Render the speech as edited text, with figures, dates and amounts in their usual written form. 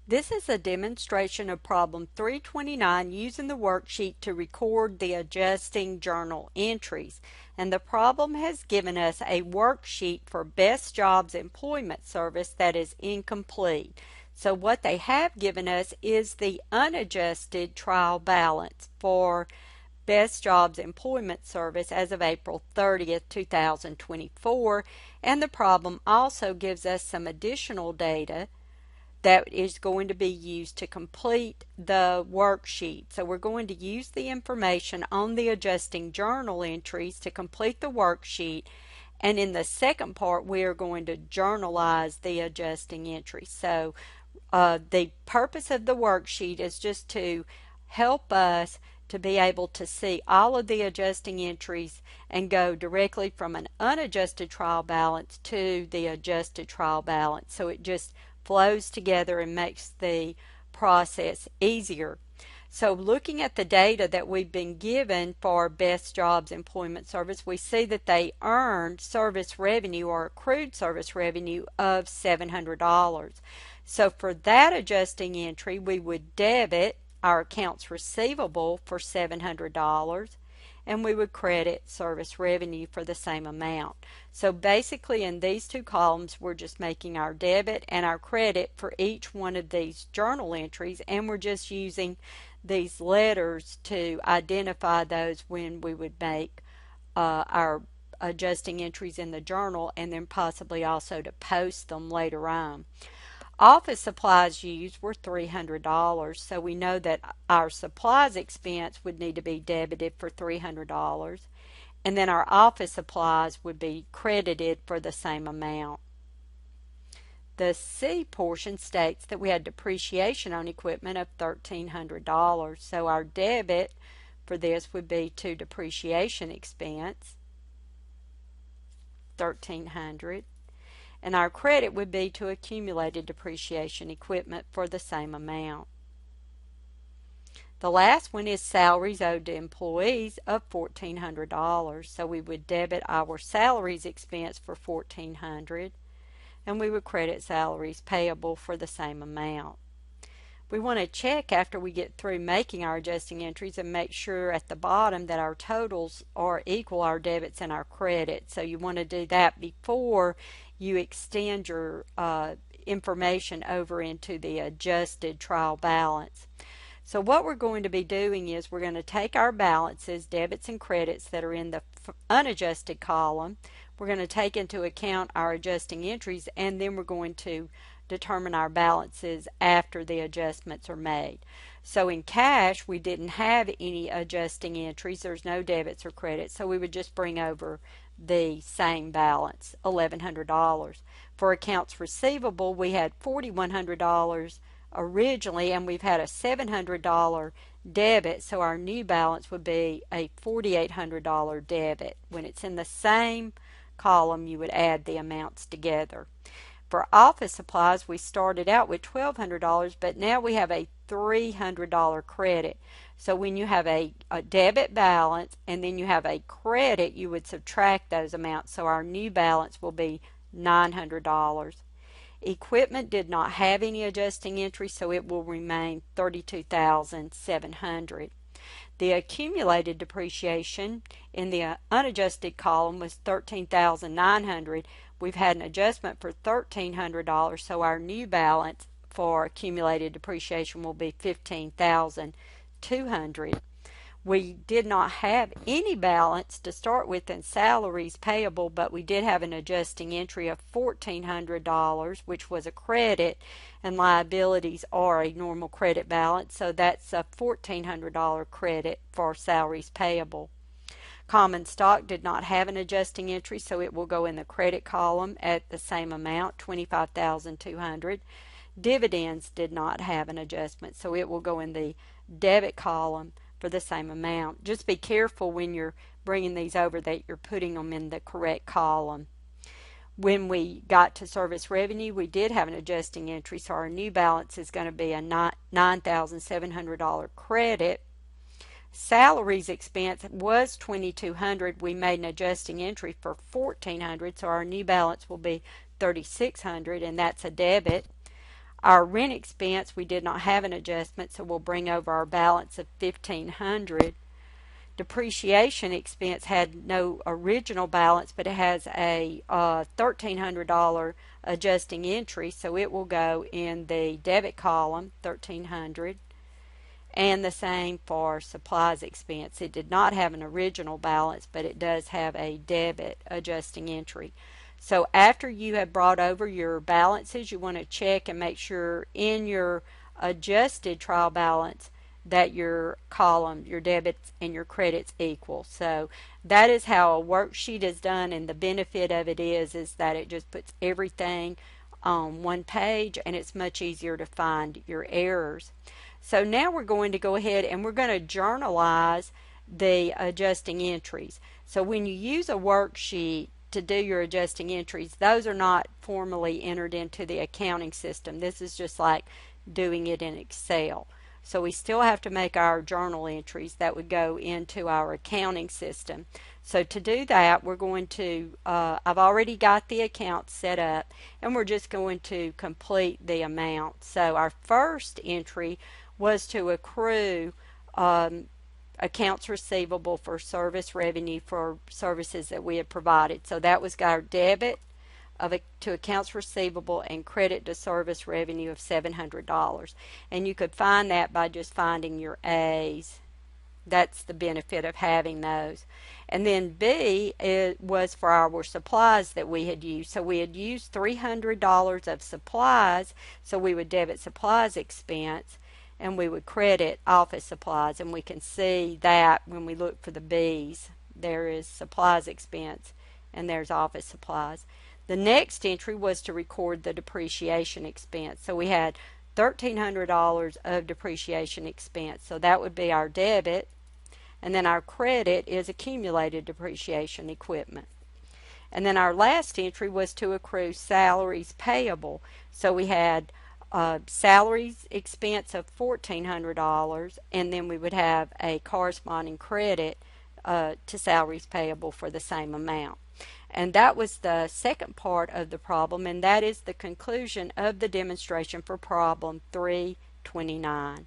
This is a demonstration of problem 329 using the worksheet to record the adjusting journal entries. And the problem has given us a worksheet for Best Jobs Employment Service that is incomplete. So what they have given us is the unadjusted trial balance for Best Jobs Employment Service as of April 30th, 2024. And the problem also gives us some additional data that is going to be used to complete the worksheet. So we're going to use the information on the adjusting journal entries to complete the worksheet, and in the second part we are going to journalize the adjusting entries. So the purpose of the worksheet is just to help us to be able to see all of the adjusting entries and go directly from an unadjusted trial balance to the adjusted trial balance. So it just flows together and makes the process easier. So looking at the data that we've been given for Best Jobs Employment Service, we see that they earned service revenue or accrued service revenue of $700. So for that adjusting entry, we would debit our accounts receivable for $700, and we would credit service revenue for the same amount. So basically in these two columns we're just making our debit and our credit for each one of these journal entries, and we're just using these letters to identify those when we would make our adjusting entries in the journal, and then possibly also to post them later on. Office supplies used were $300, so we know that our supplies expense would need to be debited for $300, and then our office supplies would be credited for the same amount. The C portion states that we had depreciation on equipment of $1,300, so our debit for this would be to depreciation expense, $1,300. And our credit would be to accumulated depreciation equipment for the same amount. The last one is salaries owed to employees of $1,400. So we would debit our salaries expense for $1,400, and we would credit salaries payable for the same amount. We want to check after we get through making our adjusting entries and make sure at the bottom that our totals are equal our debits and our credits. So you want to do that before you extend your information over into the adjusted trial balance. So what we're going to be doing is we're going to take our balances, debits and credits that are in the unadjusted column. We're going to take into account our adjusting entries, and then we're going to determine our balances after the adjustments are made. So in cash we didn't have any adjusting entries. There's no debits or credits, so we would just bring over the same balance, $1,100. For accounts receivable we had $4,100 originally, and we've had a $700 debit, so our new balance would be a $4,800 debit. When it's in the same column you would add the amounts together. For office supplies we started out with $1,200, but now we have a $300 credit. So when you have a debit balance and then you have a credit, you would subtract those amounts. So our new balance will be $900. Equipment did not have any adjusting entry, so it will remain $32,700. The accumulated depreciation in the unadjusted column was $13,900. We've had an adjustment for $1,300, so our new balance for accumulated depreciation will be $15,200. We did not have any balance to start with in salaries payable, but we did have an adjusting entry of $1,400, which was a credit, and liabilities are a normal credit balance, so that's a $1,400 credit for salaries payable. Common stock did not have an adjusting entry, so it will go in the credit column at the same amount, $25,200. Dividends did not have an adjustment, so it will go in the debit column for the same amount. Just be careful when you're bringing these over that you're putting them in the correct column. When we got to service revenue, we did have an adjusting entry, so our new balance is going to be a $9,700 credit. Salaries expense was $2,200. We made an adjusting entry for $1,400, so our new balance will be $3,600, and that's a debit. Our rent expense, we did not have an adjustment, so we'll bring over our balance of $1,500. Depreciation expense had no original balance, but it has a $1,300 adjusting entry, so it will go in the debit column, $1,300. And the same for supplies expense. It did not have an original balance, but it does have a debit adjusting entry. So after you have brought over your balances, you want to check and make sure in your adjusted trial balance that your column, your debits and your credits equal. So that is how a worksheet is done, and the benefit of it is that it just puts everything on one page, and it's much easier to find your errors. So now we're going to go ahead and we're going to journalize the adjusting entries. So when you use a worksheet to do your adjusting entries, those are not formally entered into the accounting system. This is just like doing it in Excel. So we still have to make our journal entries that would go into our accounting system. So to do that, we're going to, I've already got the account set up, and we're just going to complete the amount. So our first entry was to accrue accounts receivable for service revenue for services that we had provided. So that was our debit to accounts receivable and credit to service revenue of $700. And you could find that by just finding your A's. That's the benefit of having those. And then B was for our supplies that we had used. So we had used $300 of supplies, so we would debit supplies expense and we would credit office supplies. And we can see that when we look for the B's, there is supplies expense and there's office supplies. The next entry was to record the depreciation expense. So we had $1,300 of depreciation expense. So that would be our debit. And then our credit is accumulated depreciation equipment. And then our last entry was to accrue salaries payable. So we had salaries expense of $1,400, and then we would have a corresponding credit to salaries payable for the same amount. And that was the second part of the problem, and that is the conclusion of the demonstration for problem 329.